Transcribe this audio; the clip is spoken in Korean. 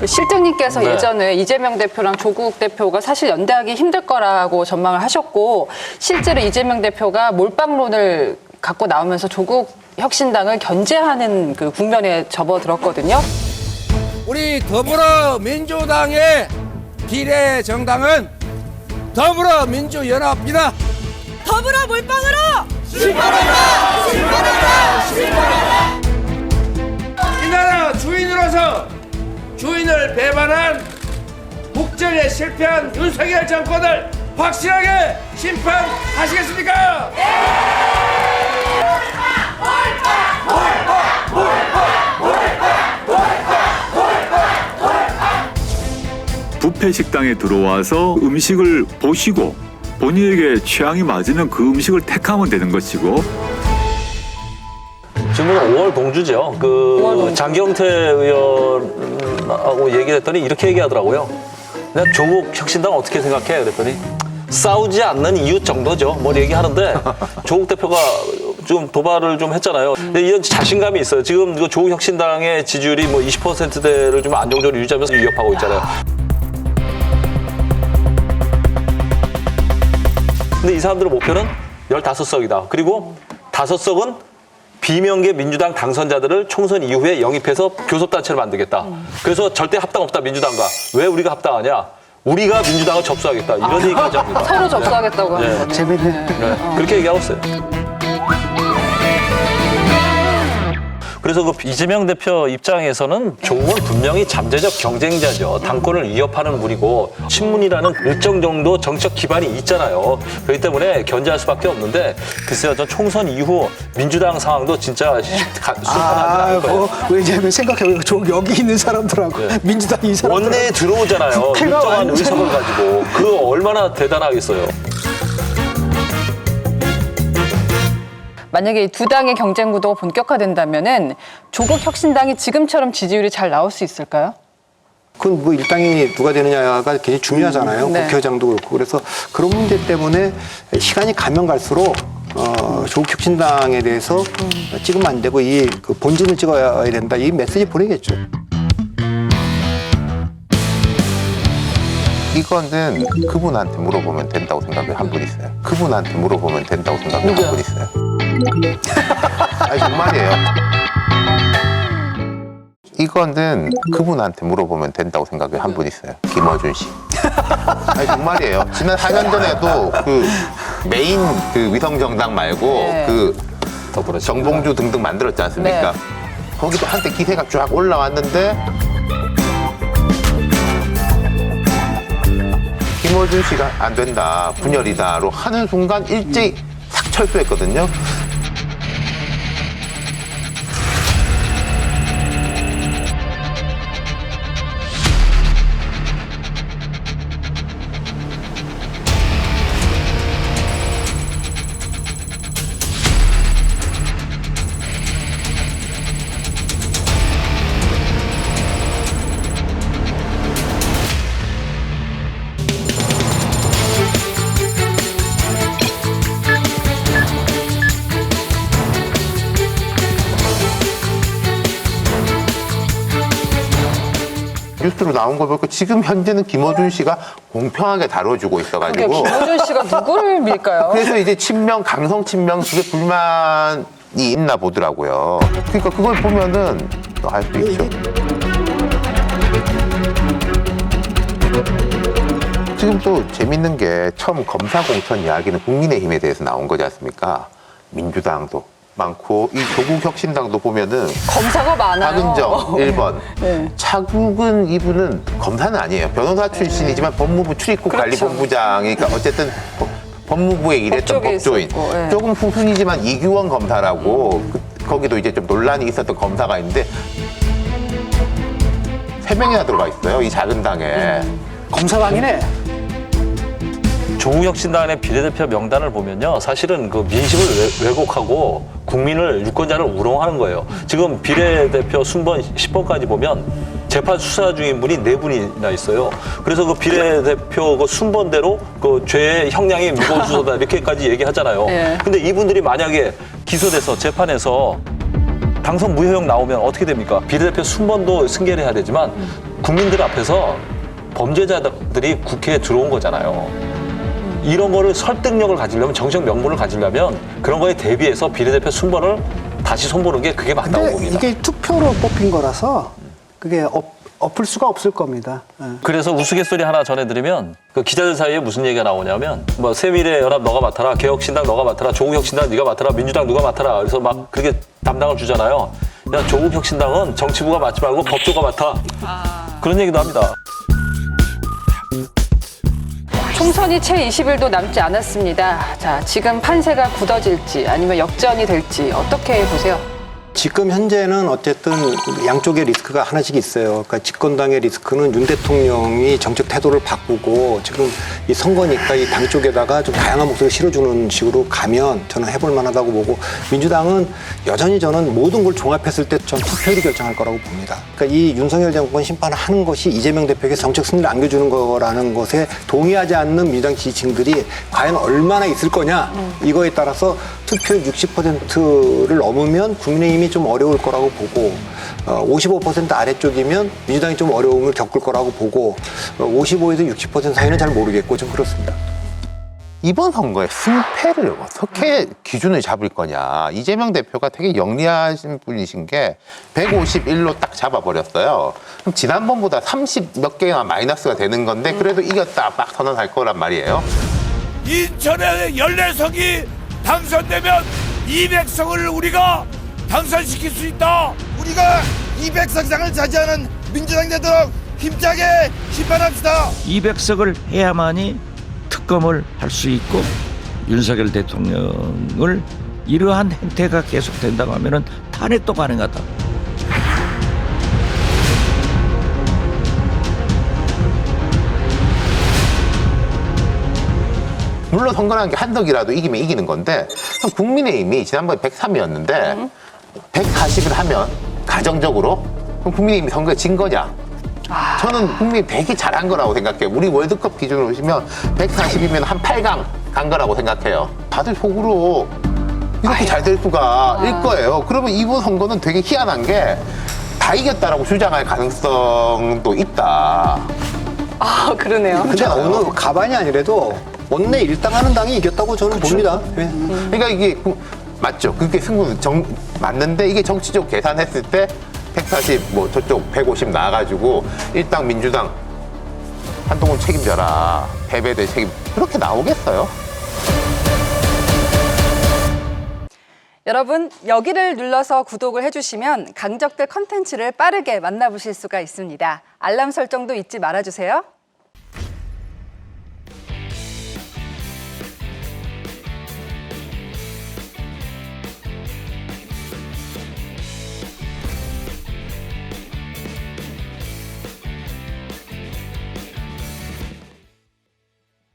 실장님께서 네. 예전에 이재명 대표랑 조국 대표가 사실 연대하기 힘들 거라고 전망을 하셨고 실제로 이재명 대표가 몰빵론을 갖고 나오면서 조국 혁신당을 견제하는 그 국면에 접어들었거든요. 우리 더불어민주당의 비례 정당은 더불어민주연합이다. 더불어 몰빵으로 실패한다! 실패한다! 실패한다! 이 나라 주인으로서 주인을 배반한 국정에 실패한 윤석열 정권을 확실하게 심판하시겠습니까? 뷔페 식당에 들어와서 음식을 보시고 본인에게 취향이 맞는 그 음식을 택하면 되는 것이고 지금은 5월 동주죠. 장경태 의원하고 얘기를 했더니 이렇게 얘기하더라고요. 내가 조국 혁신당 어떻게 생각해? 그랬더니 싸우지 않는 이유 정도죠. 뭐 얘기하는데 조국 대표가 좀 도발을 좀 했잖아요. 근데 이런 자신감이 있어요. 지금 그 조국 혁신당의 지지율이 뭐 20%대를 좀 안정적으로 유지하면서 위협하고 있잖아요. 근데 이 사람들의 목표는 15석이다. 그리고 5석은 비명계 민주당 당선자들을 총선 이후에 영입해서 교섭단체를 만들겠다. 그래서 절대 합당 없다, 민주당과. 왜 우리가 합당하냐? 우리가 민주당을 접수하겠다. 이런 얘기까지 합니다. 서로 접수하겠다고 하는 거네요. 재밌네. 네. 그렇게 얘기하고 있어요. 그래서 그 이재명 대표 입장에서는 조국은 분명히 잠재적 경쟁자죠. 당권을 위협하는 분이고 친문이라는 일정 정도 정책 기반이 있잖아요. 그렇기 때문에 견제할 수밖에 없는데 글쎄요, 전 총선 이후 민주당 상황도 진짜 순탄하지 않을 거예요. 왜냐하면 생각해보면 여기 있는 사람들하고 네. 민주당 이 사람들 원내에 들어오잖아요. 국회가 일정한 완전히- 의석을 가지고. 그거 얼마나 대단하겠어요. 만약에 이 두 당의 경쟁 구도가 본격화된다면은 조국 혁신당이 지금처럼 지지율이 잘 나올 수 있을까요? 그건 뭐 일당이 누가 되느냐가 굉장히 중요하잖아요. 네. 국회의장도 그렇고. 그래서 그런 문제 때문에 시간이 가면 갈수록 조국 혁신당에 대해서 찍으면 안 되고 그 본진을 찍어야 된다. 이 메시지 보내겠죠. 이거는 그분한테 물어보면 된다고 생각을 한 분 있어요. 그분한테 물어보면 된다고 생각을 한 분 있어요. 아니 정말이에요. 이거는 그분한테 물어보면 된다고 생각을 한 분 있어요. 김어준 씨. 아니 정말이에요. 지난 4년 전에도 그 메인 그 위성정당 말고 네. 그 더불어 정봉주 등등 만들었지 않습니까? 네. 거기도 한때 기세가 쫙 올라왔는데 김어준 씨가 안 된다, 분열이다로 하는 순간 일제히 싹 철수했거든요. 뉴스로 나온 걸 보니까 지금 현재는 김어준 씨가 공평하게 다뤄주고 그게 있어가지고 김어준 씨가 누구를 밀까요? 그래서 이제 친명, 강성 친명 그게 불만이 있나 보더라고요. 그러니까 그걸 보면은 알 수 있죠. 지금 또 재밌는 게 처음 검사 공천 이야기는 국민의힘에 대해서 나온 거지 않습니까? 민주당도 많고 이 조국 혁신당도 보면은 검사가 많아요. 박은정 1번. 네. 차국은 이분은 검사는 아니에요. 변호사 출신이지만 법무부 출입국 그렇죠. 관리본부장이니까 어쨌든 법무부에 일했던 법조계에 법조인. 있었고, 예. 조금 후순이지만 이규원 검사라고 거기도 이제 좀 논란이 있었던 검사가 있는데 3명이나 들어가 있어요. 이 작은 당에. 검사방이네. 조국 혁신당의 비례대표 명단을 보면요, 사실은 그 민심을 왜곡하고 국민을 유권자를 우롱하는 거예요. 지금 비례대표 순번 10번까지 보면 재판 수사 중인 분이 4분이나 있어요. 그래서 그 비례대표 그 순번대로 그 죄의 형량이 무거워지다 이렇게까지 얘기하잖아요. 네. 근데 이분들이 만약에 기소돼서 재판에서 당선 무효형 나오면 어떻게 됩니까? 비례대표 순번도 승계를 해야 되지만 국민들 앞에서 범죄자들이 국회에 들어온 거잖아요. 이런 거를 설득력을 가지려면, 정책 명분을 가지려면 그런 거에 대비해서 비례대표 순번을 다시 손보는 게 그게 맞다고 근데 봅니다. 이게 투표로 뽑힌 거라서 그게 엎을 수가 없을 겁니다. 예. 그래서 우스갯소리 하나 전해드리면 그 기자들 사이에 무슨 얘기가 나오냐면 뭐 새미래연합 너가 맡아라, 개혁신당 너가 맡아라, 조국혁신당 네가 맡아라, 민주당 누가 맡아라. 그래서 막 그렇게 담당을 주잖아요. 야, 조국혁신당은 정치부가 맡지 말고 법조가 맡아. 그런 얘기도 합니다. 총선이 채 20일도 남지 않았습니다. 자, 지금 판세가 굳어질지 아니면 역전이 될지 어떻게 보세요? 지금 현재는 어쨌든 양쪽의 리스크가 하나씩 있어요. 그러니까 집권당의 리스크는 윤 대통령이 정책 태도를 바꾸고 지금 이 선거니까 이 당 쪽에다가 좀 다양한 목소리를 실어주는 식으로 가면 저는 해볼 만하다고 보고, 민주당은 여전히 저는 모든 걸 종합했을 때 전 투표율이 결정할 거라고 봅니다. 그러니까 이 윤석열 정권 심판을 하는 것이 이재명 대표에게 정책 승리를 안겨주는 거라는 것에 동의하지 않는 민주당 지지층들이 과연 얼마나 있을 거냐, 이거에 따라서 투표율 60%를 넘으면 국민의힘이 좀 어려울 거라고 보고, 55% 아래쪽이면 민주당이 좀 어려움을 겪을 거라고 보고, 55에서 60% 사이는 잘 모르겠고 좀 그렇습니다. 이번 선거에 승패를 어떻게 기준을 잡을 거냐. 이재명 대표가 되게 영리하신 분이신 게 151로 딱 잡아버렸어요. 그럼 지난번보다 30 몇 개가 마이너스가 되는 건데 그래도 이겼다 막 선언할 거란 말이에요. 인천의 14석이 당선되면 200석을 우리가 당선시킬 수 있다. 우리가 200석 이상을 차지하는 민주당 되도록 힘차게 심판합시다. 200석을 해야만이 특검을 할 수 있고 윤석열 대통령을 이러한 행태가 계속된다고 하면은 탄핵도 가능하다. 물론 선거라는 게 한석이라도 이기면 이기는 건데 그럼 국민의힘이 지난번에 103이었는데 140을 하면 가정적으로 그럼 국민의힘이 선거에 진 거냐? 저는 국민이 되게 잘한 거라고 생각해요. 우리 월드컵 기준으로 보시면 140이면 한 8강 간 거라고 생각해요. 다들 속으로 이렇게 잘 될 수가 일 거예요. 그러면 이번 선거는 되게 희한한 게 다 이겼다라고 주장할 가능성도 있다. 아, 그러네요. 근데 어느 가반이 아니라도 원내 일당하는 당이 이겼다고 저는 봅니다. 예. 그러니까 이게 맞죠. 그게 승부는 맞는데 이게 정치적 계산했을 때 140, 뭐 저쪽 150 나와가지고 일당 민주당 한동훈 책임져라, 패배될 책임, 그렇게 나오겠어요? 여러분, 여기를 눌러서 구독을 해주시면 강적들 컨텐츠를 빠르게 만나보실 수가 있습니다. 알람 설정도 잊지 말아주세요.